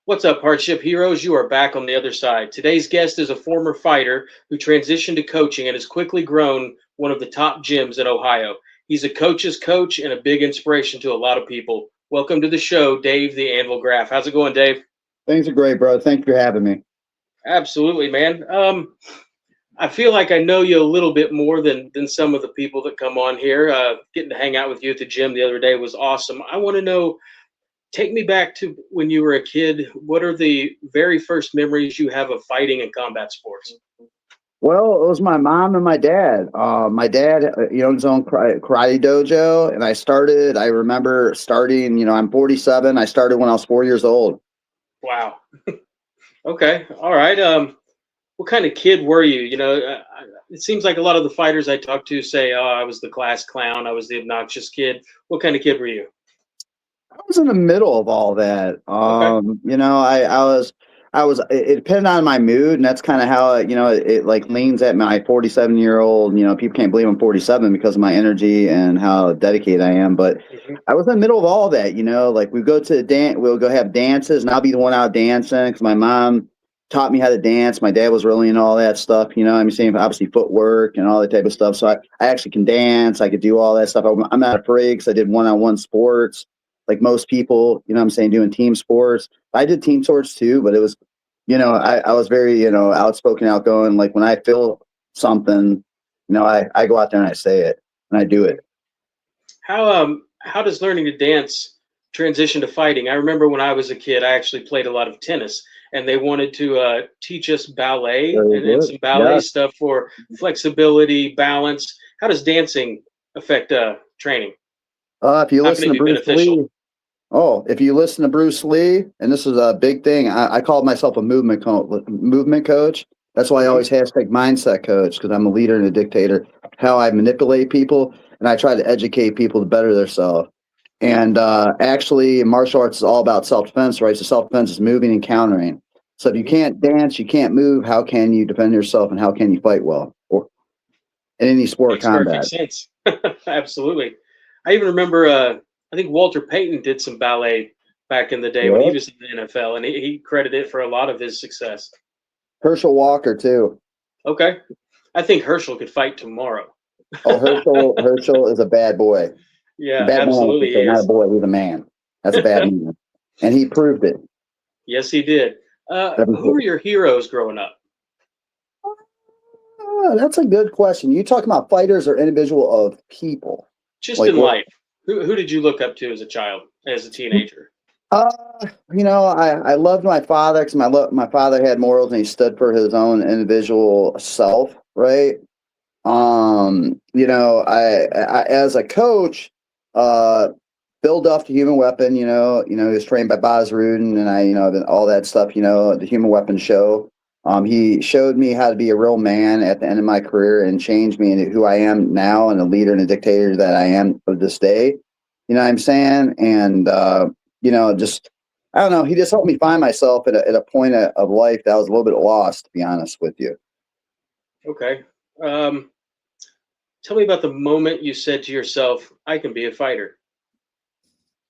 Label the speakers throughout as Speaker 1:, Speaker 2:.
Speaker 1: What's up, Hardship Heroes? You are back on the other side. Today's guest is a former fighter who transitioned to coaching and has quickly grown one of the top gyms in Ohio. He's a coach's coach and a big inspiration to a lot of people. Welcome to the show, Dave the Anvil Graf. How's it going, Dave?
Speaker 2: Things are great, bro. Thank you for having me.
Speaker 1: Absolutely, man. I feel like I know you a little bit more than some of the people that come on here. Getting to hang out with you at the gym the other day was awesome. I want to know. Take me back to when you were a kid. What are the very first memories you have of fighting and combat sports?
Speaker 2: Well, it was my mom and my dad. My dad, owned his own karate dojo, and I remember starting. I'm 47. I started when I was 4 years old.
Speaker 1: Wow. Okay. All right. What kind of kid were you? It seems like a lot of the fighters I talk to say, "Oh, I was the class clown. I was the obnoxious kid." What kind of kid were you?
Speaker 2: I was in the middle of all that.
Speaker 1: Okay.
Speaker 2: It depended on my mood, and that's kind of how it like leans at my 47-year-old. People can't believe I'm 47 because of my energy and how dedicated I am. But
Speaker 1: Hmm.
Speaker 2: I was in the middle of all that. Like we go to we'll go have dances, and I'll be the one out dancing because my mom taught me how to dance. My dad was really into all that stuff. I'm saying obviously footwork and all that type of stuff. So I actually can dance. I could do all that stuff. I'm not afraid because I did one-on-one sports like most people, what I'm saying, doing team sports. I did team sports too, but it was, I was very, outspoken, outgoing. Like when I feel something, I go out there and I say it and I do it.
Speaker 1: How does learning to dance transition to fighting? I remember when I was a kid, I actually played a lot of tennis, and they wanted to teach us ballet
Speaker 2: Very
Speaker 1: and
Speaker 2: good.
Speaker 1: some ballet
Speaker 2: Yes.
Speaker 1: stuff for flexibility, balance. How does dancing affect training?
Speaker 2: If you
Speaker 1: How can
Speaker 2: listen
Speaker 1: it
Speaker 2: to
Speaker 1: be
Speaker 2: Bruce
Speaker 1: beneficial?
Speaker 2: Lee, if you listen to Bruce Lee, and this is a big thing, I called myself a movement coach. That's why I
Speaker 1: Hmm.
Speaker 2: always hashtag mindset coach because I'm a leader and a dictator. How I manipulate people and I try to educate people to better themselves. And actually, martial arts is all about self defense, right? So self defense is moving and countering. So if you
Speaker 1: Hmm.
Speaker 2: can't dance, you can't move. How can you defend yourself, and how can you fight well, or in any sport or
Speaker 1: Makes perfect
Speaker 2: combat?
Speaker 1: sense. Absolutely. I even remember, I think Walter Payton did some ballet back in the day when he
Speaker 2: Yeah.
Speaker 1: was in the NFL, and he credited it for a lot of his success.
Speaker 2: Herschel Walker too.
Speaker 1: Okay. I think Herschel could fight tomorrow.
Speaker 2: Oh, Herschel is a bad boy. A
Speaker 1: Yeah,
Speaker 2: bad man, I
Speaker 1: absolutely
Speaker 2: should
Speaker 1: he
Speaker 2: say, not a
Speaker 1: is.
Speaker 2: boy. He's a man. That's a bad man, and he proved it.
Speaker 1: Yes, he did. Who were your heroes growing up?
Speaker 2: That's a good question. You talking about fighters or individual of people?
Speaker 1: Just
Speaker 2: Like
Speaker 1: in
Speaker 2: what?
Speaker 1: life. Who did you look up to as a child, as a teenager?
Speaker 2: Uh, I loved my father because my father had morals and he stood for his own individual self, right? I as a coach, uh, Bill Duff, the Human Weapon, he was trained by Boz Rudin and all that stuff, the Human Weapon show. He showed me how to be a real man at the end of my career and changed me into who I am now and a leader and a dictator that I am of this day. You know what I'm saying? And, just, I don't know. He just helped me find myself at a point of life that I was a little bit lost, to be honest with you.
Speaker 1: Okay. Um, Tell me about the moment you said to yourself, "I can be a fighter."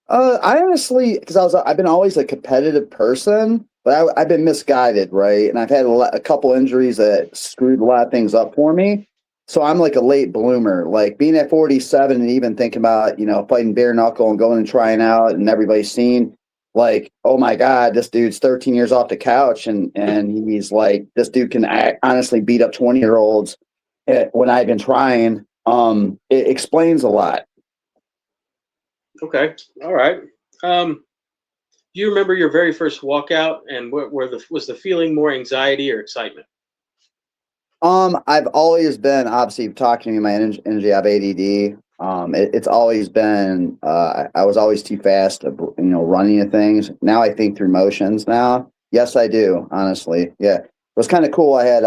Speaker 2: I honestly, because I've been always a competitive person, but I've been misguided, right? And I've had a couple injuries that screwed a lot of things up for me. So I'm like a late bloomer, like being at 47 and even thinking about, fighting bare knuckle and going and trying out and everybody's seen like, oh my God, this dude's 13 years off the couch and he's like, this dude can honestly beat up 20-year-olds when I've been trying. It explains a lot.
Speaker 1: Okay. All right. Um, do you remember your very first walkout, and was the feeling more anxiety or excitement?
Speaker 2: I've always been obviously talking to me my energy. I have ADD. It's always been. I was always too fast, running to things. Now I think through motions. Now, yes, I do. Honestly, yeah, it was kind of cool. I had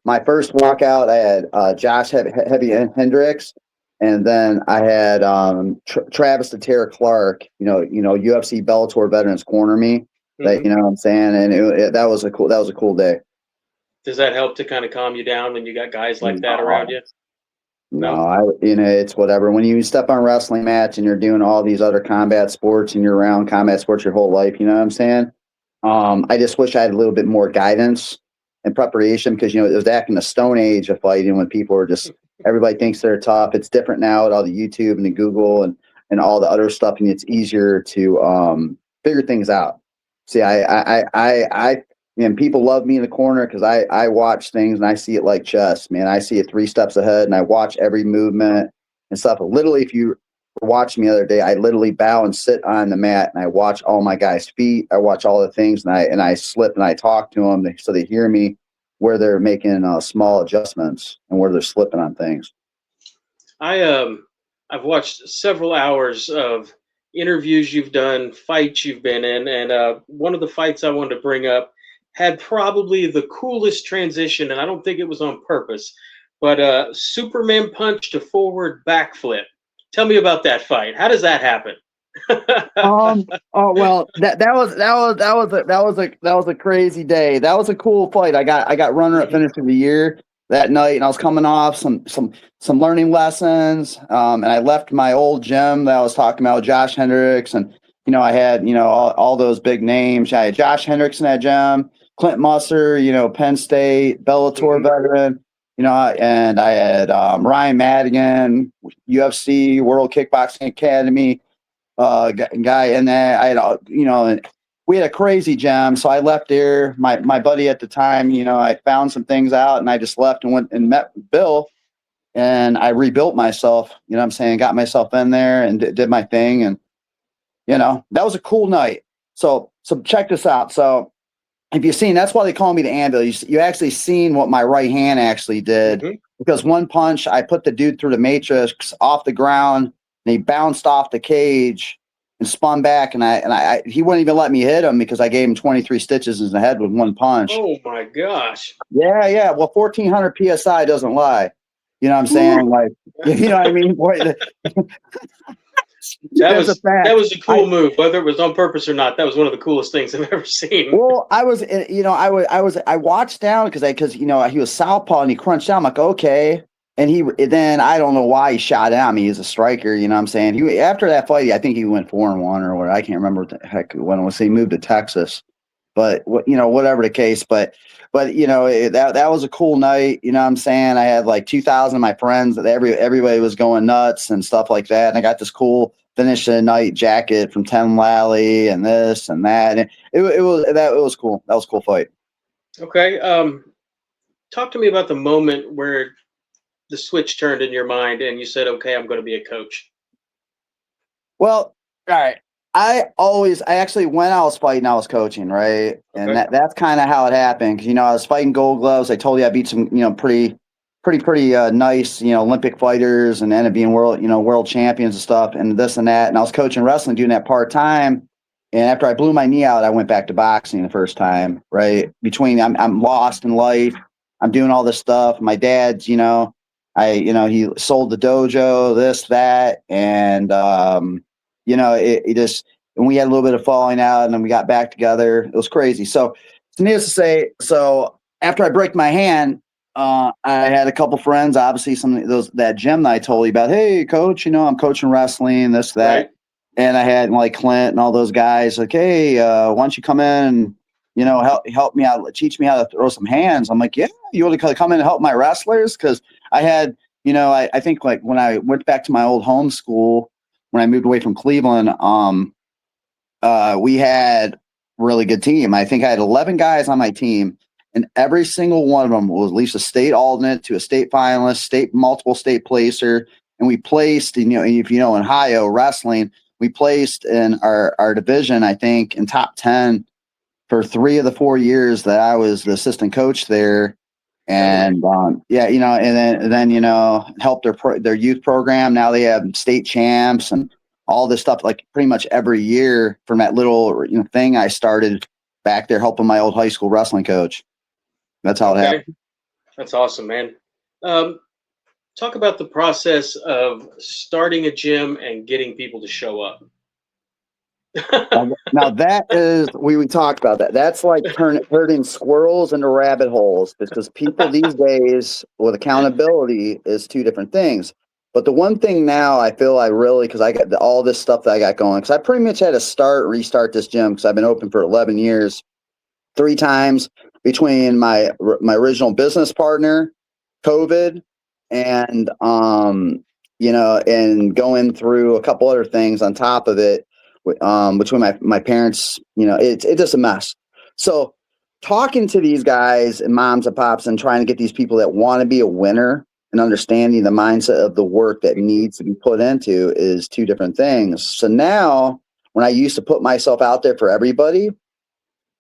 Speaker 2: my first walkout. I had Josh Heavy Hendricks, and then I had Travis the Terror Clark. UFC Bellator veterans corner me. That
Speaker 1: Hmm.
Speaker 2: what I'm saying, and that was a cool day.
Speaker 1: Does that help to kind of calm you down when you got guys like that around
Speaker 2: No,
Speaker 1: you?
Speaker 2: no,
Speaker 1: No.
Speaker 2: it's whatever. When you step on a wrestling match and you're doing all these other combat sports and you're around combat sports your whole life, you know what I'm saying? I just wish I had a little bit more guidance and preparation because it was back in the Stone Age of fighting when people were just everybody thinks they're tough. It's different now with all the YouTube and the Google and all the other stuff, and it's easier to figure things out. See, and people love me in the corner because I watch things and I see it like chess, man. I see it 3 steps ahead, and I watch every movement and stuff. Literally, if you watched me the other day, I literally bow and sit on the mat and I watch all my guys' feet. I watch all the things and I slip and I talk to them so they hear me where they're making small adjustments and where they're slipping on things.
Speaker 1: I've watched several hours of interviews you've done, fights you've been in, and one of the fights I wanted to bring up had probably the coolest transition, and I don't think it was on purpose, but Superman punch to forward backflip. Tell me about that fight. How does that happen?
Speaker 2: Oh well, that was a crazy day. That was a cool fight. I got runner up finish of the year that night, and I was coming off some learning lessons. And I left my old gym that I was talking about, Josh Hendricks, and I had all those big names. I had Josh Hendricks in that gym, Clint Musser, Penn State, Bellator veteran. And I had Ryan Madigan, UFC, World Kickboxing Academy guy in there. I had, we had a crazy gym. So I left there. My buddy at the time, I found some things out and I just left and went and met Bill and I rebuilt myself, what I'm saying, got myself in there and did my thing. And, that was a cool night. So check this out. So if you've seen, that's why they call me the Anvil. You actually seen what my right hand actually did because one punch, I put the dude through the matrix off the ground and he bounced off the cage and spun back. And he wouldn't even let me hit him because I gave him 23 stitches in the head with one punch.
Speaker 1: Oh my gosh.
Speaker 2: Yeah. Well, 1400 PSI doesn't lie. You know what I'm saying? Like, you know what I mean? Boy,
Speaker 1: that was a cool move, whether it was on purpose or not. That was one of the coolest things I've ever seen.
Speaker 2: Well, I watched down because he was southpaw and he crunched down. I'm like, okay. And then I don't know why he shot at me. He's a striker, you know what I'm saying? After that fight, I think he went 4-1 or whatever. I can't remember what the heck when it was. He moved to Texas, but whatever the case. But that was a cool night. You know what I'm saying? I had like 2,000 of my friends. Everybody was going nuts and stuff like that. And I got this cool finish of the night jacket from Ten Lally and this and that. And it was cool. That was a cool fight.
Speaker 1: Okay. Talk to me about the moment where the switch turned in your mind and you said, okay, I'm going to be a coach.
Speaker 2: Well, all right. I actually, when I was fighting, I was coaching, right? And that's kind of how it happened. Cause, I was fighting Gold Gloves. I told you I beat some, pretty nice, Olympic fighters and ended up being world champions and stuff and this and that. And I was coaching wrestling, doing that part time. And after I blew my knee out, I went back to boxing the first time, right? I'm lost in life. I'm doing all this stuff. My dad's, he sold the dojo, this, that. And, it just, and we had a little bit of falling out and then we got back together. It was crazy. So needless to say, after I break my hand, I had a couple friends, obviously that gym that I told you about. Hey coach, I'm coaching wrestling, this, that. Right. And I had like Clint and all those guys like, hey, why don't you come in and, help me out, teach me how to throw some hands. I'm like, yeah, you want to come in and help my wrestlers? Cause I had, I think like when I went back to my old home school, when I moved away from Cleveland, we had a really good team. I think I had 11 guys on my team, and every single one of them was at least a state alternate to a state finalist, multiple state placer. And we placed, if in Ohio wrestling, we placed in our division, I think, in top 10 for 3 of the 4 years that I was the assistant coach there. And and then helped their youth program. Now they have state champs and all this stuff. Like pretty much every year from that little thing I started back there, helping my old high school wrestling coach. That's how it happened.
Speaker 1: That's awesome, man. Talk about the process of starting a gym and getting people to show up.
Speaker 2: Now that is we talked about that. That's like herding squirrels into rabbit holes because people these days with accountability is 2 different things. But the one thing now I feel because I got all this stuff that I got going because I pretty much had to restart this gym because I've been open for 11 years. 3 times between my original business partner, COVID, and and going through a couple other things on top of it, between my parents, it's just a mess. So talking to these guys and moms and pops and trying to get these people that want to be a winner and understanding the mindset of the work that needs to be put into is 2 different things. So now when I used to put myself out there for everybody,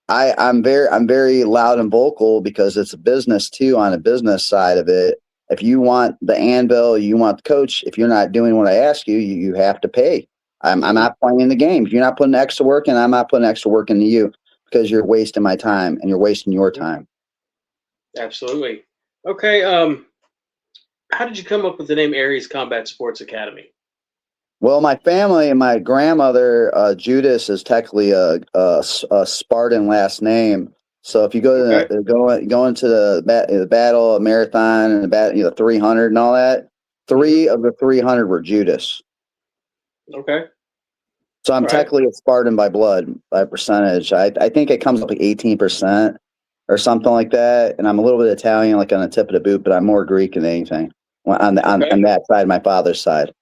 Speaker 2: I'm very loud and vocal because it's a business too, on a business side of it. If you want the Anvil, you want the coach, if you're not doing what I ask you, you have to pay. I'm not playing the game. If you're not putting extra work in, I'm not putting extra work into you because you're wasting my time and you're wasting your time.
Speaker 1: Absolutely. Okay. How did you come up with the name Aries Combat Sports Academy?
Speaker 2: Well, my family and my grandmother, Judas, is technically a Spartan last name. So if you go
Speaker 1: Okay.
Speaker 2: to go into the battle, a marathon, and the 300 and all that, 3 of the 300 were Judas.
Speaker 1: Okay.
Speaker 2: So I'm
Speaker 1: All right.
Speaker 2: technically a Spartan by blood, by percentage. I think it comes up like 18% or something like that. And I'm a little bit Italian, like on the tip of the boot, but I'm more Greek than anything on
Speaker 1: Okay.
Speaker 2: that side, my father's side.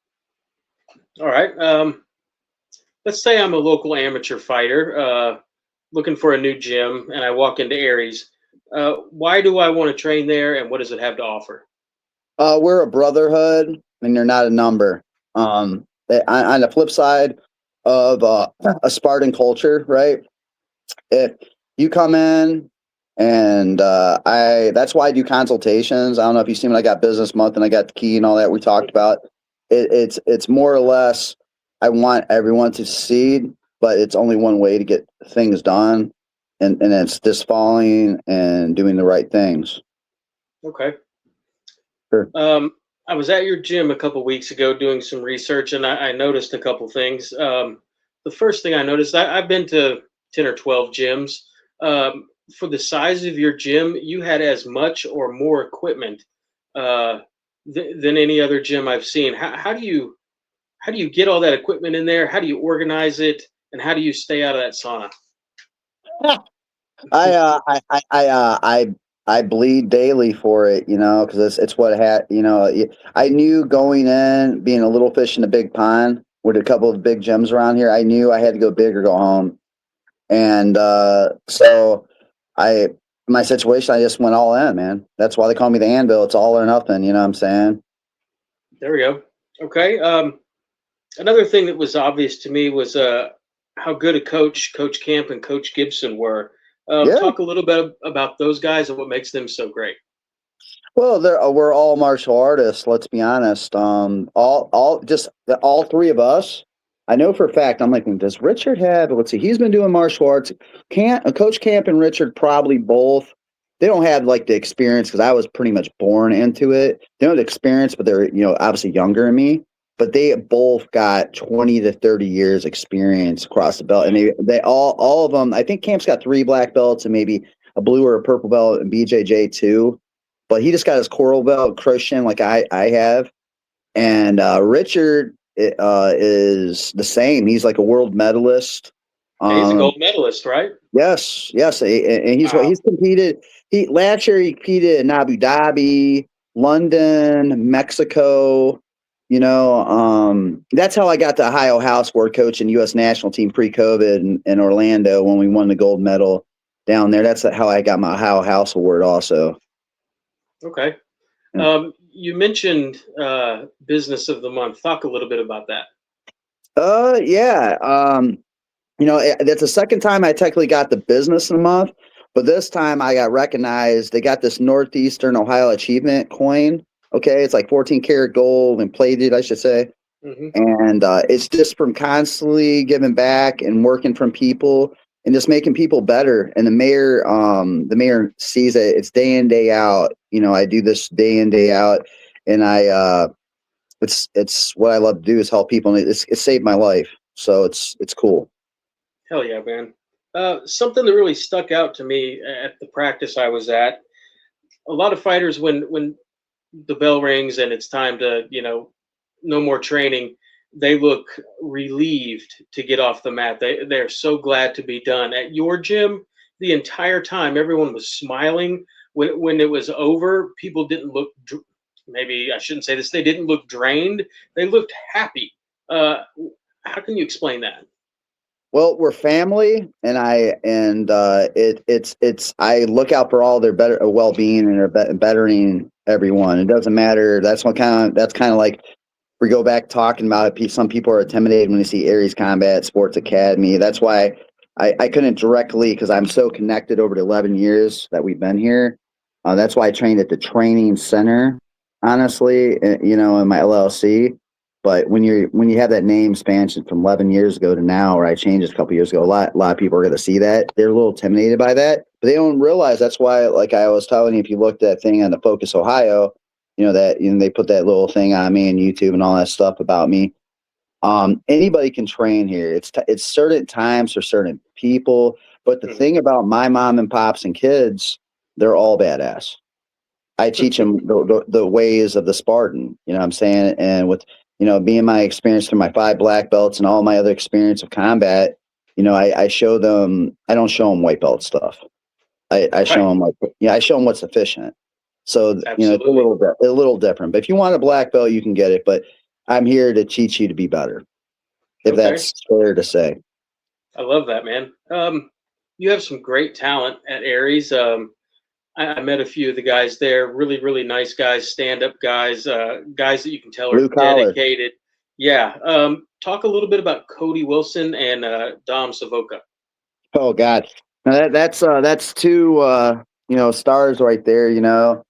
Speaker 1: All right. Let's say I'm a local amateur fighter, looking for a new gym, and I walk into Aries. Why do I want to train there, and what does it have to offer?
Speaker 2: We're a brotherhood, and you're not a number. On the flip side of a Spartan culture, right? If you come in and that's why I do consultations. I don't know if you've seen when I got business month and I got the key and all that we talked about. It's more or less I want everyone to succeed, but it's only one way to get things done, and it's just following and doing the right things.
Speaker 1: Okay.
Speaker 2: Sure.
Speaker 1: I was at your gym a couple weeks ago doing some research, and I noticed a couple things. The first thing I noticed, I've been to 10 or 12 gyms. For the size of your gym, you had as much or more equipment uh, than any other gym I've seen. How do you get all that equipment in there? How do you organize it, and how do you stay out of that sauna?
Speaker 2: I I bleed daily for it, because it's what I knew going in, being a little fish in a big pond with a couple of big gyms around here. I knew I had to go big or go home, and so I my situation, I just went all in, man. That's why they call me the Anvil. It's all or nothing. You know what I'm saying?
Speaker 1: There we go. Okay. Another thing that was obvious to me was how good a Coach Camp and Coach Gibson were.
Speaker 2: Yeah.
Speaker 1: Talk a little bit about those guys and what makes them so great.
Speaker 2: Well, we're all martial artists. Let's be honest. All 3 of us. I know for a fact. I'm like, does Richard have? Let's see. He's been doing martial arts. Coach Camp and Richard probably both. They don't have like the experience because I was pretty much born into it. They don't have the experience, but they're obviously younger than me. But they both got 20 to 30 years experience across the belt, and they all of them. I think Camp's got 3 black belts and maybe a blue or a purple belt, and BJJ too, but he just got his coral belt Christian like I have. And Richard is the same. He's like a world medalist.
Speaker 1: And he's a
Speaker 2: Um,
Speaker 1: gold medalist, right?
Speaker 2: yes, and
Speaker 1: Wow.
Speaker 2: he's competed. Last year he competed in Abu Dhabi, London, Mexico. That's how I got the Ohio House Board coach and U.S. national team pre-COVID in Orlando when we won the gold medal down there. That's how I got my Ohio House Award also.
Speaker 1: Okay.
Speaker 2: Yeah.
Speaker 1: You mentioned business of the month. Talk a little bit about that.
Speaker 2: Yeah. That's the second time I technically got the business of the month, but this time I got recognized. They got this Northeastern Ohio Achievement coin. Okay, it's like 14 karat gold and plated, I should say.
Speaker 1: Hmm.
Speaker 2: And it's just from constantly giving back and working from people and just making people better. And the mayor sees it. It's day in, day out. I do this day in, day out, and it's what I love to do is help people. And it saved my life, so it's cool.
Speaker 1: Hell yeah, man. Something that really stuck out to me at the practice I was at. A lot of fighters, when the bell rings and it's time to, no more training, they look relieved to get off the mat. They're so glad to be done. At your gym, the entire time everyone was smiling. When it was over, people didn't look. Maybe I shouldn't say this. They didn't look drained. They looked happy. Uh, how can you explain that?
Speaker 2: Well, we're family, and it's I look out for all their better well being and their bettering everyone. It doesn't matter. That's kind of like we go back talking about it. Some people are intimidated when they see Aries Combat Sports Academy. That's why I couldn't directly, because I'm so connected over the 11 years that we've been here. That's why I trained at the training center, honestly, in my LLC. But when you have that name expansion from 11 years ago to now, or I changed it a couple years ago, a lot of people are going to see that. They're a little intimidated by that, but they don't realize that's why. Like I was telling you, if you looked at that thing on the Focus Ohio, they put that little thing on me and YouTube and all that stuff about me. Anybody can train here. It's certain times for certain people. But the thing about my mom and pops and kids, they're all badass. I teach them the ways of the Spartan. You know what I'm saying? And with being my experience through my 5 black belts and all my other experience of combat, I show them. I don't show them white belt stuff. I show them I show them what's efficient. So it's a little different. But if you want a black belt, you can get it. But I'm here to teach you to be better. If
Speaker 1: Okay.
Speaker 2: that's fair to say.
Speaker 1: I love that, man. You have some great talent at Aries. I met a few of the guys there. Really, really nice guys, stand-up guys, guys that you can tell are
Speaker 2: Blue collar.
Speaker 1: dedicated. Yeah. Talk a little bit about Cody Wilson and Dom Savoca.
Speaker 2: Oh God, now that's two stars right there.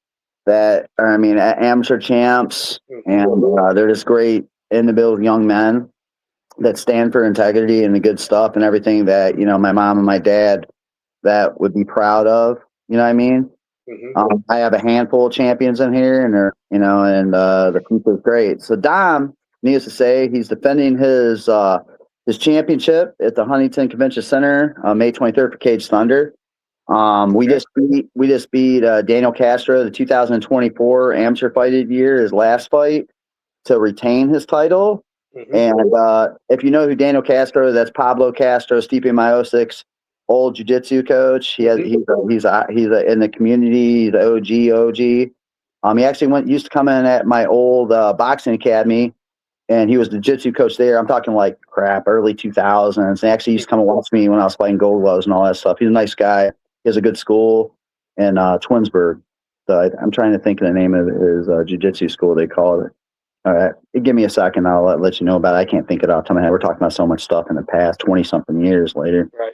Speaker 2: That I mean amateur champs, and they're just great individual young men that stand for integrity and the good stuff and everything that my mom and my dad that would be proud of. You know what I mean? I have a handful of champions in here, and they're and the future is great. So Dom, needless to say, he's defending his championship at the Huntington Convention Center May 23rd for Cage Thunder. We just beat Daniel Castro, the 2024 amateur fight of the year, his last fight, to retain his title. And if you know who Daniel Castro is, that's Pablo Castro, Stipe Miosic's old jiu-jitsu coach. He's in the community, he's the OG. He actually used to come in at my old boxing academy, and he was the jiu-jitsu coach there. I'm talking like early 2000s. And actually used to come and watch me when I was fighting Gold Gloves and all that stuff. He's a nice guy. He has a good school in Twinsburg. So I'm trying to think of the name of his jiu-jitsu school, they call it. All right. Give me a second. I'll let you know about it. I can't think it off the top of my head. We're talking about so much stuff in the past, 20-something years later.
Speaker 1: Right.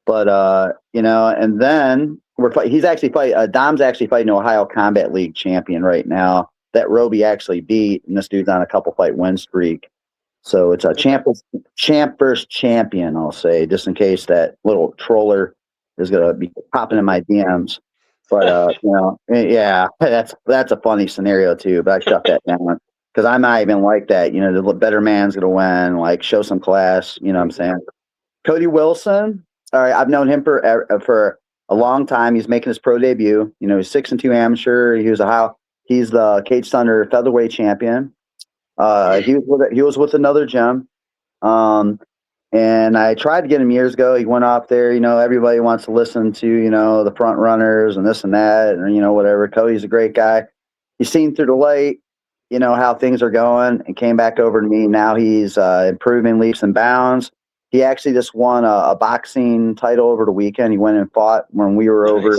Speaker 2: But, and then he's actually Dom's actually fighting Ohio Combat League champion right now that Roby actually beat. And this dude's on a couple fight win streak. So it's a champ versus champion, I'll say, just in case that little troller is going to be popping in my DMs. But, yeah, that's a funny scenario too, but I shut that down. Because I'm not even like that. The better man's going to win, like show some class. You know what I'm saying? Cody Wilson. All right. I've known him for a long time. He's making his pro debut. He's 6-2 amateur. He's the Cage Thunder featherweight champion. He was with another gym. And I tried to get him years ago. He went off there. Everybody wants to listen to, the front runners and this and that and, whatever. Cody's a great guy. He's seen through the light. How things are going, and came back over to me. Now he's improving leaps and bounds. He actually just won a boxing title over the weekend. He went and fought when we were over.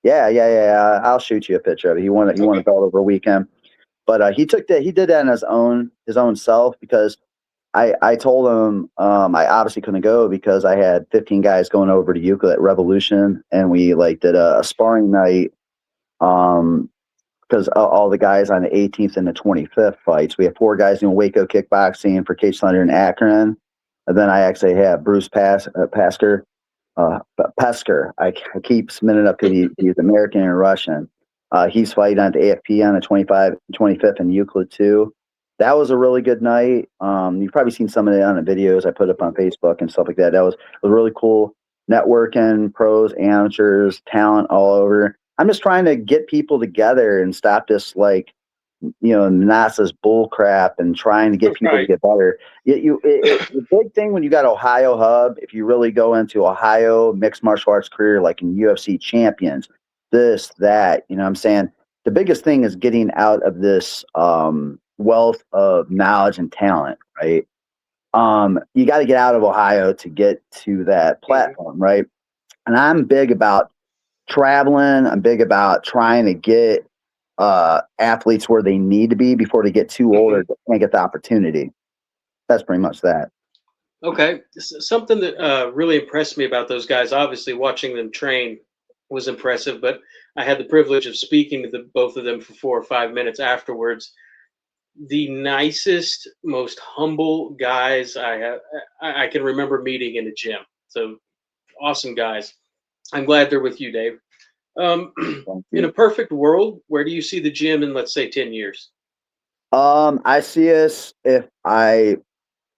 Speaker 2: Yeah. I'll shoot you a picture of it. He won a belt over a weekend. But he did that in his own self, because I told him I obviously couldn't go because I had 15 guys going over to Euclid at Revolution, and we did a sparring night. Because all the guys on the 18th and the 25th fights. We have 4 guys doing Waco kickboxing for Cage Thunder in Akron. And then I actually have Bruce Pesker. I keep spinning up because he's American and Russian. He's fighting on the AFP on the 25th in Euclid too. That was a really good night. You've probably seen some of it on the videos I put up on Facebook and stuff like that. That was really cool. Networking, pros, amateurs, talent all over. I'm just trying to get people together and stop this NASA's bull crap and trying to get people to
Speaker 1: Right.
Speaker 2: get better. The big thing when you got Ohio Hub, if you really go into Ohio mixed martial arts career, like in UFC champions, this, that, you know what I'm saying? The biggest thing is getting out of this wealth of knowledge and talent, right? You got to get out of Ohio to get to that
Speaker 1: Mhm.
Speaker 2: platform, right? And I'm big about traveling. I'm big about trying to get athletes where they need to be before they get too old or
Speaker 1: Mhm.
Speaker 2: can't get the opportunity. That's pretty much that.
Speaker 1: Okay. Something that really impressed me about those guys, obviously watching them train was impressive, but I had the privilege of speaking to both of them for 4 or 5 minutes afterwards. The nicest, most humble guys I can remember meeting in a gym. So awesome guys. I'm glad they're with you, Dave. Um,
Speaker 2: Thank
Speaker 1: in a
Speaker 2: you.
Speaker 1: perfect world, where do you see the gym in, let's say, 10 years?
Speaker 2: I see us if I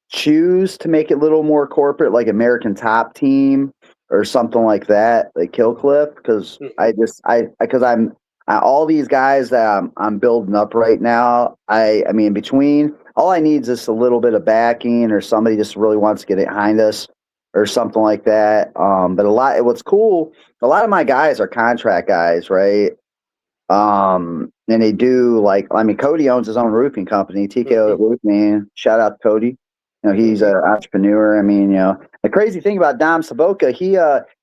Speaker 2: choose to make it a little more corporate, like American Top Team or something like that, like Kill Cliff, because
Speaker 1: Hmm.
Speaker 2: all these guys that I'm building up right now. I mean, between all I need is just a little bit of backing or somebody just really wants to get behind us or something like that. But what's cool, a lot of my guys are contract guys, right? And they do like, I mean, Cody owns his own roofing company, TKO
Speaker 1: Hmm.
Speaker 2: Roofing. Shout out to Cody. He's
Speaker 1: Hmm.
Speaker 2: an entrepreneur. I mean, the crazy thing about Dom Saboka, he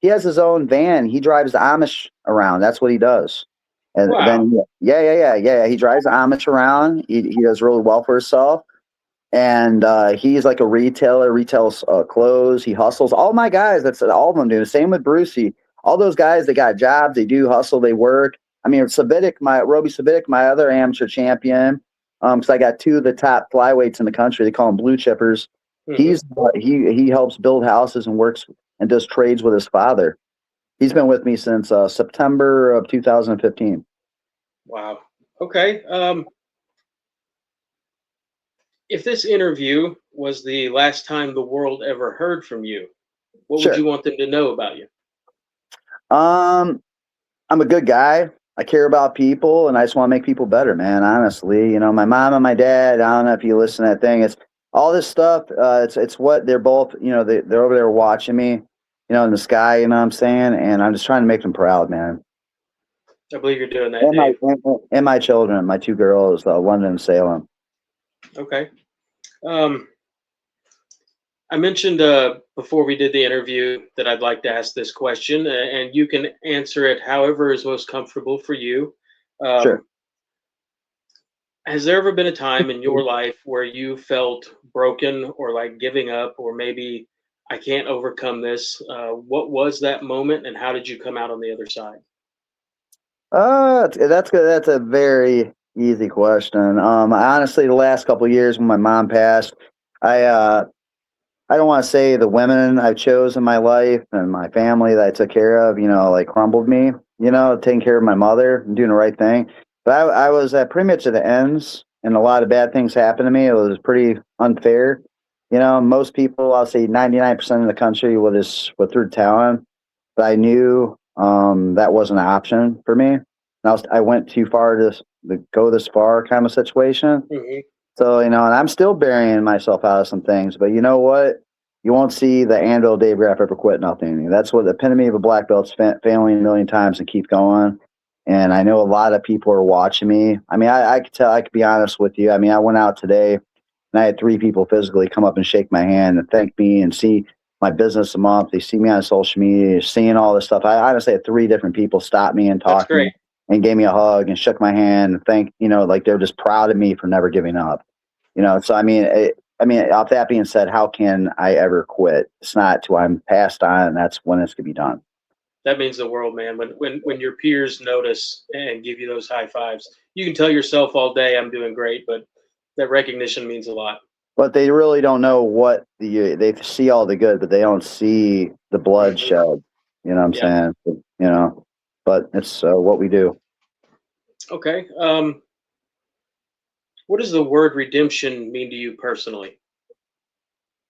Speaker 2: has his own van. He drives the Amish around. That's what he does. And
Speaker 1: Wow.
Speaker 2: then, yeah. He drives the Amish around. He does really well for himself. And he's like a retailer, retails clothes. He hustles. All my guys, that's all of them do. Same with Brucey. All those guys, they got jobs. They do hustle. They work. I mean, Roby Savitic, my other amateur champion, because I got two of the top flyweights in the country. They call them blue chippers.
Speaker 1: Hmm.
Speaker 2: He helps build houses and works and does trades with his father. He's been with me since September of 2015.
Speaker 1: Wow. Okay. If this interview was the last time the world ever heard from you, what would
Speaker 2: Sure.
Speaker 1: you want them to know about you?
Speaker 2: Um, I'm a good guy. I care about people, and I just want to make people better, man. Honestly, my mom and my dad. I don't know if you listen to that thing. It's all this stuff. It's what they're both. They're over there watching me. In the sky. You know what I'm saying? And I'm just trying to make them proud, man.
Speaker 1: I believe you're doing that,
Speaker 2: And
Speaker 1: Dave.
Speaker 2: my children, my two girls, London and Salem.
Speaker 1: Okay. Um, I mentioned before we did the interview that I'd like to ask this question, and you can answer it however is most comfortable for you.
Speaker 2: Sure.
Speaker 1: Um, has there ever been a time in your life where you felt broken or like giving up, or maybe I can't overcome this? What was that moment, and how did you come out on the other side?
Speaker 2: That's good. That's a very easy question. Honestly, the last couple of years when my mom passed, I I don't want to say the women I've chosen in my life and my family that I took care of, like crumbled me, taking care of my mother and doing the right thing. But I was pretty much at the ends, and a lot of bad things happened to me. It was pretty unfair. Most people, I'll say 99% of the country would through talent, but I knew that wasn't an option for me. And I went too far to go this far kind of situation.
Speaker 1: Hmm.
Speaker 2: So, and I'm still burying myself out of some things, but you know what? You won't see the Anvil Dave Graf ever quit nothing. That's what the epitome of a black belt's failing a million times and keep going. And I know a lot of people are watching me. I mean, I could tell, I could be honest with you. I mean, I went out today and I had three people physically come up and shake my hand and thank me and see my business a month. They see me on social media, seeing all this stuff. I honestly had three different people stop me and
Speaker 1: That's
Speaker 2: talk to me
Speaker 1: great.
Speaker 2: and gave me a hug and shook my hand and like they're just proud of me for never giving up. So off that being said, how can I ever quit? It's not till I'm passed on, and that's when it's gonna be done.
Speaker 1: That means the world, man. When your peers notice and give you those high fives, you can tell yourself all day, "I'm doing great," but that recognition means a lot.
Speaker 2: But they really don't know they see all the good, but they don't see the
Speaker 1: Hmm.
Speaker 2: bloodshed. You know what I'm
Speaker 1: Yeah.
Speaker 2: saying? But it's what we do.
Speaker 1: Okay. What does the word redemption mean to you personally?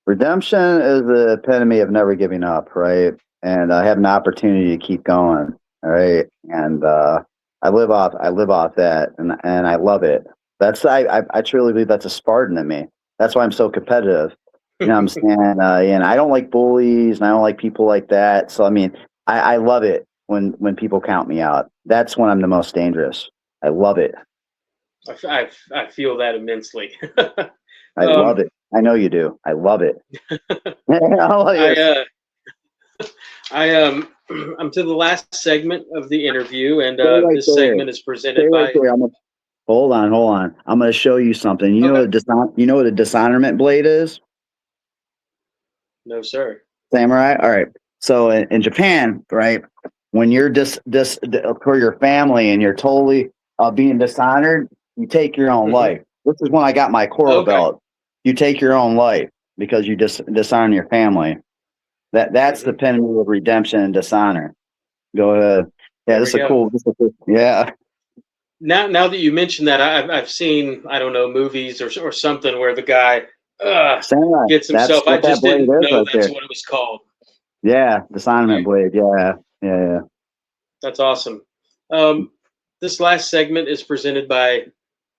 Speaker 2: Redemption is the epitome of never giving up, right? And I have an opportunity to keep going, all right? And I live off that, and I love it. I truly believe that's a Spartan in me. That's why I'm so competitive. You know what I'm saying? And I don't like bullies, and I don't like people like that. So I mean, I love it when people count me out. That's when I'm the most dangerous. I love it.
Speaker 1: I feel that immensely.
Speaker 2: I love
Speaker 1: um,
Speaker 2: it. I know you do. I love it. Oh,
Speaker 1: I
Speaker 2: yes.
Speaker 1: I'm to the last segment of the interview, and
Speaker 2: Stay right
Speaker 1: this
Speaker 2: there.
Speaker 1: segment is
Speaker 2: Stay
Speaker 1: presented
Speaker 2: right
Speaker 1: by.
Speaker 2: there. Hold on, hold on. I'm gonna show you something.
Speaker 1: Okay.
Speaker 2: You know what a dishonorment blade is?
Speaker 1: No, sir.
Speaker 2: Samurai. All right. So in Japan, right, when you're for your family and you're totally being dishonored, you take your own
Speaker 1: Hmm.
Speaker 2: life. This is when I got my Koro
Speaker 1: Okay.
Speaker 2: belt. You take your own life because you dishonor your family. That's the
Speaker 1: Hmm.
Speaker 2: epitome of redemption and dishonor. Go ahead. Yeah,
Speaker 1: There we go.
Speaker 2: yeah.
Speaker 1: Now that you mention that, I've seen, I don't know, movies or something where the guy uh,
Speaker 2: Samurai.
Speaker 1: gets
Speaker 2: That's
Speaker 1: himself. I
Speaker 2: what that
Speaker 1: just
Speaker 2: blade
Speaker 1: didn't
Speaker 2: is
Speaker 1: know
Speaker 2: right
Speaker 1: that's
Speaker 2: there.
Speaker 1: what it was called.
Speaker 2: Yeah, dishonorment
Speaker 1: Okay,
Speaker 2: blade. Yeah, yeah.
Speaker 1: that's awesome. Um, this last segment is presented by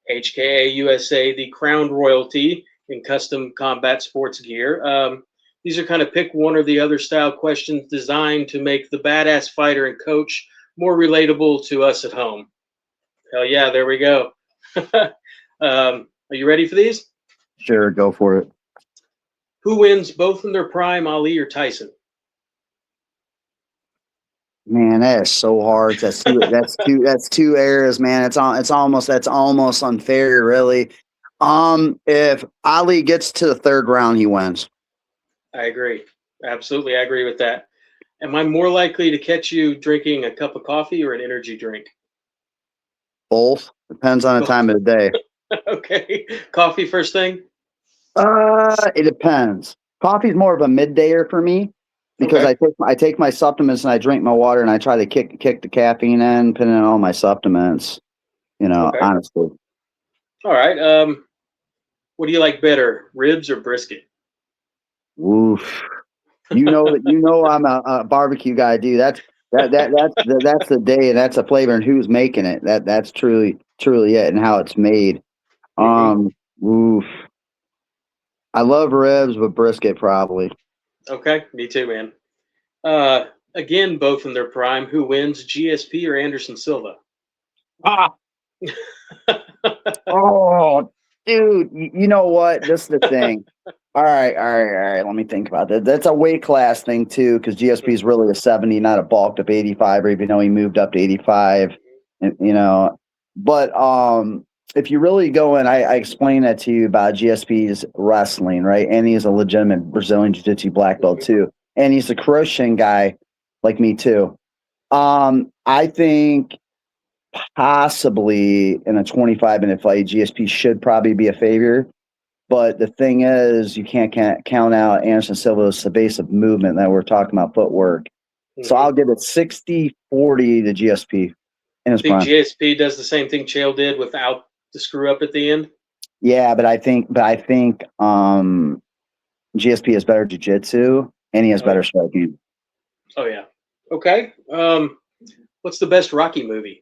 Speaker 1: HKA USA, the crowned royalty in custom combat sports gear. These are kind of pick one or the other style questions designed to make the badass fighter and coach more relatable to us at home. Hell yeah, there we go. Are you ready for these?
Speaker 2: Sure, go for it.
Speaker 1: Who wins both in their prime, Ali or Tyson?
Speaker 2: Man, that is so hard. That's two eras, man. That's almost unfair, really. If Ali gets to the third round, he wins.
Speaker 1: I agree. Absolutely, I agree with that. Am I more likely to catch you drinking a cup of coffee or an energy drink?
Speaker 2: Both depends on the time of the day.
Speaker 1: Okay. Coffee first thing?
Speaker 2: It depends. Coffee's more of a middayer for me because
Speaker 1: Okay.
Speaker 2: I take my supplements and I drink my water and I try to kick the caffeine in, putting in all my supplements. You know,
Speaker 1: Okay.
Speaker 2: honestly.
Speaker 1: All right. What do you like better, ribs or brisket?
Speaker 2: Oof. You know I'm a barbecue guy, dude. That's the day and that's the flavor and who's making it. That's truly it and how it's made.
Speaker 1: Hmm.
Speaker 2: Um, oof. I love ribs, but brisket probably.
Speaker 1: Okay. Me too, man. Uh, again, both in their prime. Who wins, GSP or Anderson Silva?
Speaker 2: Ah, oh, dude. You know what? This is the thing. All right. Let me think about that. That's a weight class thing too, because GSP is really a 70, not a bulked up 85, or even though he moved up to 85. And, you know, but if you really go in, I explained that to you about GSP's wrestling, right? And he's a legitimate Brazilian Jiu-Jitsu black belt too. And he's a Croatian guy like me too. I think possibly in a 25-minute fight, GSP should probably be a favorite. But the thing is, you can't count out Anderson Silva's evasive movement that we're talking about footwork. So
Speaker 1: Hmm.
Speaker 2: I'll give it 60-40 to GSP in his
Speaker 1: Think
Speaker 2: prime.
Speaker 1: GSP does the same thing Chael did without the screw up at the end?
Speaker 2: Yeah, but I think GSP has better jiu-jitsu and he has
Speaker 1: Oh
Speaker 2: better
Speaker 1: yeah.
Speaker 2: striking.
Speaker 1: Oh yeah. Okay. What's the best Rocky movie?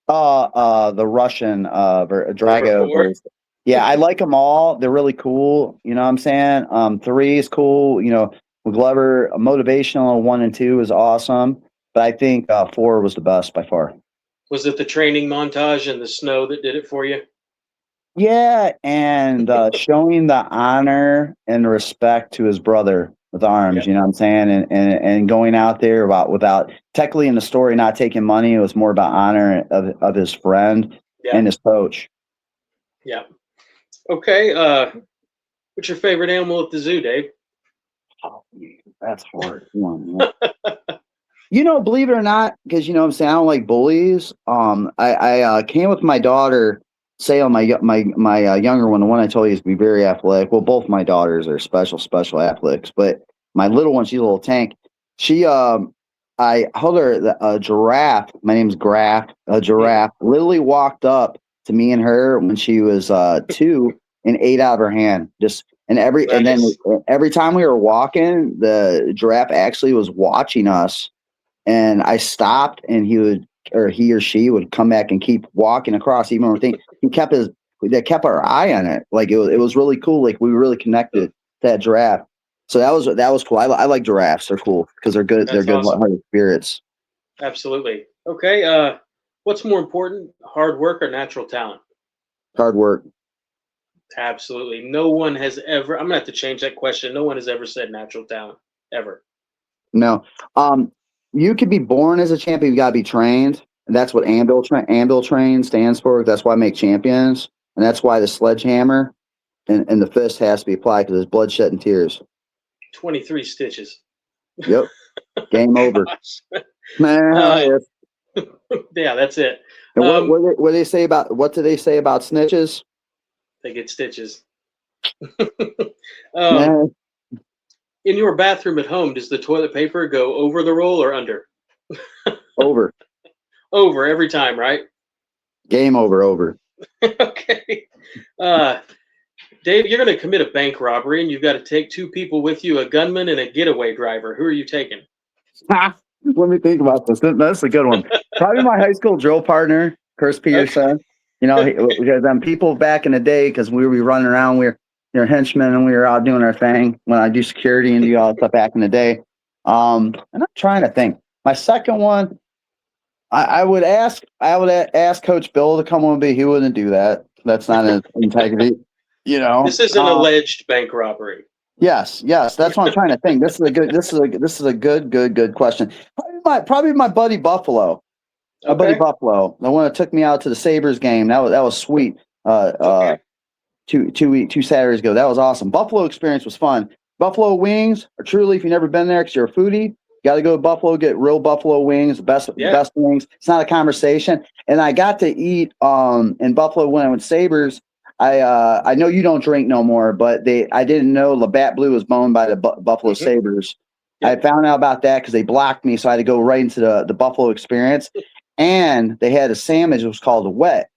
Speaker 2: The Russian
Speaker 1: Number
Speaker 2: Drago
Speaker 1: four.
Speaker 2: versus. Yeah, I like them all. They're really cool. You know what I'm saying? Three is cool. You know, with Glover, motivational 1 and 2 is awesome. But I think four was the best by far.
Speaker 1: Was it the training montage in the snow that did it for you?
Speaker 2: Yeah, and showing the honor and respect to his brother with arms,
Speaker 1: Yep.
Speaker 2: you know what I'm saying? And going out there without technically in the story not taking money, it was more about honor of his friend
Speaker 1: Yeah.
Speaker 2: and his coach.
Speaker 1: Yeah. Okay. What's your favorite animal at the zoo, Dave?
Speaker 2: Oh, that's hard. Come on, man. You know, believe it or not, because you know what I'm saying, I don't like bullies. I came with my daughter, Salem, my younger one, the one I told you is to be very athletic. Well, both my daughters are special athletics, but my little one, she's a little tank. She I held her a giraffe. My name's Graf. A
Speaker 1: Hmm.
Speaker 2: giraffe literally walked up to me and her when she was 2 and ate out of her hand. Just and then
Speaker 1: Nice.
Speaker 2: every time we were walking, the giraffe actually was watching us and I stopped and he would or he or she would come back and keep walking across. Even when they kept our eye on it. Like it was really cool. Like we were really connected to that giraffe. So that was cool. I like giraffes. They're cool because they're good. They're
Speaker 1: That's
Speaker 2: good
Speaker 1: awesome.
Speaker 2: hearted spirits.
Speaker 1: Absolutely. Okay. What's more important, hard work or natural talent?
Speaker 2: Hard work.
Speaker 1: Absolutely. No one has ever. I'm gonna have to change that question. No one has ever said natural talent ever.
Speaker 2: No. You could be born as a champion. You got to be trained, and that's what Anvil train stands for. That's why I make champions, and that's why the sledgehammer and the fist has to be applied because it's blood, sweat, and tears.
Speaker 1: 23 stitches.
Speaker 2: Yep. Game over.
Speaker 1: Gosh.
Speaker 2: Man,
Speaker 1: Uh,
Speaker 2: yes.
Speaker 1: yeah, that's it.
Speaker 2: And what do they say about what do they say about snitches?
Speaker 1: They get stitches. um,
Speaker 2: Man,
Speaker 1: in your bathroom at home, does the toilet paper go over the roll or under?
Speaker 2: over.
Speaker 1: Over every time, right?
Speaker 2: Game over. Over.
Speaker 1: Okay. Uh, Dave, you're going to commit a bank robbery and you've got to take two people with you, a gunman and a getaway driver. Who are you taking?
Speaker 2: Let me think about this. That's a good one. Probably my high school drill partner, Chris
Speaker 1: Okay.
Speaker 2: Peterson. You know, because people back in the day, because we were running around, we were henchmen and we were out doing our thing when I do security and do all that stuff back in the day. And I'm trying to think. My second one, I would ask Coach Bill to come with me. He wouldn't do that. That's not his integrity. You know.
Speaker 1: This is an alleged bank robbery.
Speaker 2: Yes. That's what I'm trying to think. This is a good question. Probably my buddy Buffalo. My buddy
Speaker 1: Okay.
Speaker 2: Buffalo, the one that took me out to the Sabres game. That was sweet.
Speaker 1: Okay.
Speaker 2: Two Saturdays ago. That was awesome. Buffalo experience was fun. Buffalo wings are truly, if you've never been there because you're a foodie, you got to go to Buffalo, get real Buffalo wings, the best wings. It's not a conversation. And I got to eat in Buffalo when I went Sabres. I know you don't drink no more, but I didn't know Labatt Blue was owned by the Buffalo Sabres.
Speaker 1: Yep.
Speaker 2: I found out about that because they blocked me, so I had to go right into the Buffalo experience. And they had a sandwich. It was called a wet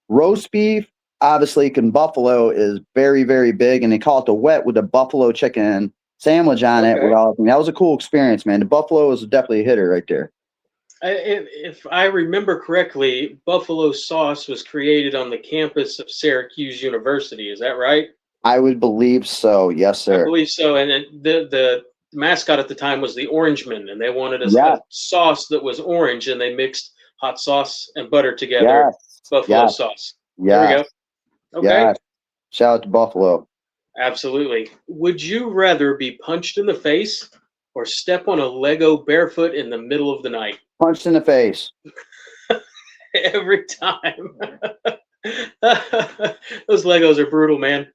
Speaker 2: roast beef. Obviously, in Buffalo is very, very big, and they call it the wet with the buffalo chicken sandwich on it. With all that was a cool experience, man. The buffalo was definitely a hitter right there.
Speaker 1: If I remember correctly, buffalo sauce was created on the campus of Syracuse University. Is that right?
Speaker 2: I would believe so. Yes,
Speaker 1: I
Speaker 2: sir.
Speaker 1: believe so. And the mascot at the time was the Orangeman, and they wanted a sauce that was orange, and they mixed hot sauce and butter together.
Speaker 2: Yes.
Speaker 1: Buffalo sauce.
Speaker 2: Yeah.
Speaker 1: There we go. Okay.
Speaker 2: Yeah. Shout out to Buffalo.
Speaker 1: Absolutely. Would you rather be punched in the face or step on a Lego barefoot in the middle of the night?
Speaker 2: Punched in the face.
Speaker 1: Every time. Those Legos are brutal, man.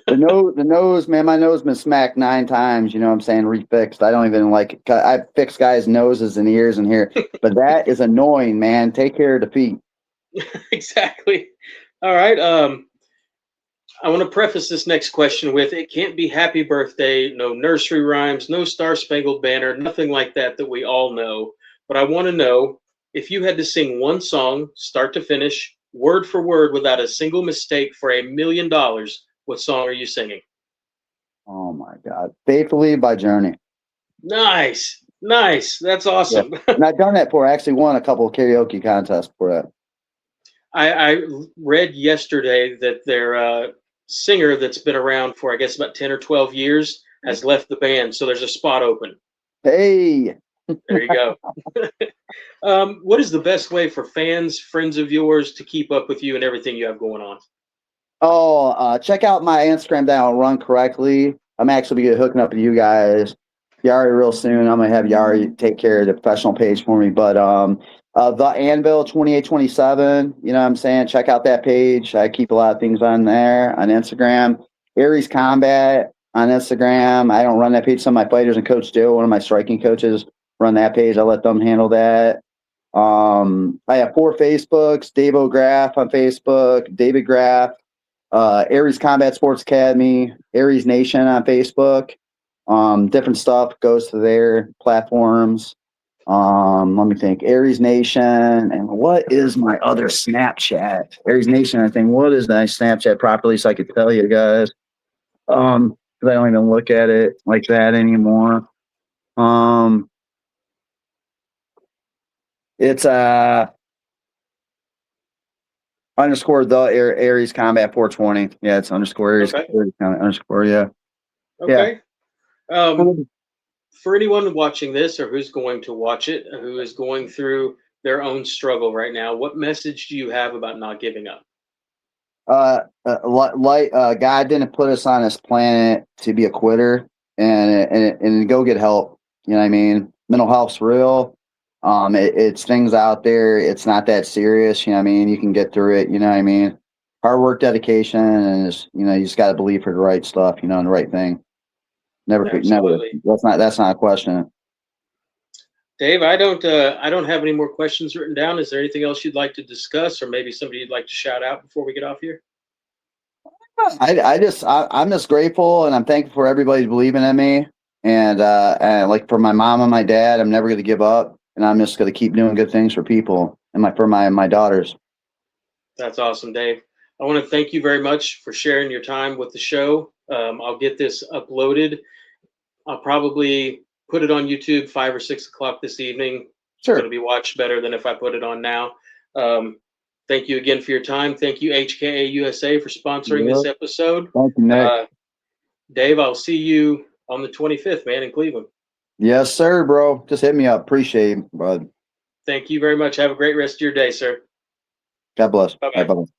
Speaker 2: The nose, man, my nose been smacked 9 times, you know what I'm saying, refixed. I don't even like it. I fix guys' noses and ears in here, but that is annoying, man. Take care of the feet.
Speaker 1: Exactly. All right. I want to preface this next question with it can't be happy birthday, no nursery rhymes, no Star Spangled Banner, nothing like that we all know. But I want to know if you had to sing one song, start to finish, word for word, without a single mistake for $1 million, what song are you singing?
Speaker 2: Oh my God. Faithfully by Journey.
Speaker 1: Nice. That's awesome.
Speaker 2: Yeah. And I've done that before. I actually won a couple of karaoke contests for that.
Speaker 1: I read yesterday that their singer that's been around for, I guess, about 10 or 12 years has left the band. So there's a spot open.
Speaker 2: Hey.
Speaker 1: There you go. What is the best way for fans, friends of yours to keep up with you and everything you have going on?
Speaker 2: Oh, check out my Instagram down, Run Correctly. I'm actually going to be hooking up with you guys. Yari real soon. I'm going to have Yari take care of the professional page for me. But the Anvil 2827, you know what I'm saying? Check out that page. I keep a lot of things on there on Instagram. Aries Combat on Instagram. I don't run that page. Some of my fighters and Coach Joe, one of my striking coaches, run that page. I let them handle that. I have 4 Facebooks. Dave Graf on Facebook. David Graf. Aries Combat Sports Academy. Aries Nation on Facebook. Different stuff goes to their platforms. Let me think. Aries Nation, and what is my other Snapchat? Aries Nation, I think. What is that Snapchat properly so I could tell you guys? Because I don't even look at it like that anymore. It's underscore the Aries Combat 420. Yeah, it's underscore Aries,
Speaker 1: Okay.
Speaker 2: Aries Combat underscore. Yeah, yeah.
Speaker 1: Okay. For anyone watching this or who's going to watch it, who is going through their own struggle right now, what message do you have about not giving up?
Speaker 2: God didn't put us on this planet to be a quitter and go get help. You know what I mean? Mental health's real. It's things out there. It's not that serious. You know what I mean? You can get through it. You know what I mean? Hard work, dedication, and you just got to believe for the right stuff. And the right thing. Never.
Speaker 1: Absolutely.
Speaker 2: That's not a question.
Speaker 1: Dave, I don't have any more questions written down. Is there anything else you'd like to discuss, or maybe somebody you'd like to shout out before we get off here?
Speaker 2: I'm just grateful and I'm thankful for everybody believing in me. And like for my mom and my dad, I'm never going to give up, and I'm just going to keep doing good things for people and my daughters.
Speaker 1: That's awesome, Dave. I want to thank you very much for sharing your time with the show. I'll get this uploaded. I'll probably put it on YouTube 5 or 6 o'clock this evening. It's going to be watched better than if I put it on now. Thank you again for your time. Thank you, HKA USA, for sponsoring this episode.
Speaker 2: Thank you, Nick.
Speaker 1: Dave, I'll see you on the 25th, man, in Cleveland.
Speaker 2: Yes, sir, bro. Just hit me up. Appreciate it, bud.
Speaker 1: Thank you very much. Have a great rest of your day, sir.
Speaker 2: God bless.
Speaker 1: Bye-bye.
Speaker 2: Bye-bye.